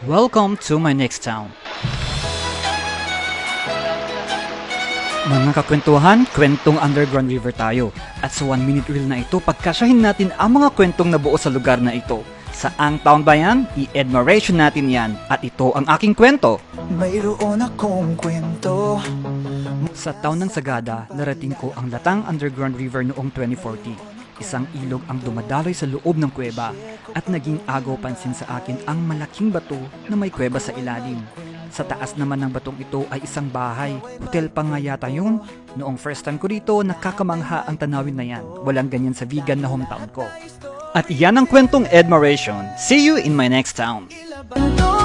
Welcome to my next town. Mga kakwentuhan, kwentong underground river tayo. At sa 1 minute reel na ito, pagkasyahin natin ang mga kwentong nabuo sa lugar na ito. Saang town ba yan? I-admiration natin yan. At ito ang aking kwento. Mayroon akong kwento. Sa town ng Sagada, narating ko ang Latang Underground River noong 2040. Isang ilog ang dumadaloy sa loob ng kuweba at naging agaw pansin sa akin ang malaking bato na may kuweba sa ilalim. Sa taas naman ng batong ito ay isang bahay. Hotel pa nga yata yun. Noong first time ko dito, nakakamangha ang tanawin na yan. Walang ganyan sa vegan na hometown ko. At iyan ang kwentong admiration. See you in my next town. Kwento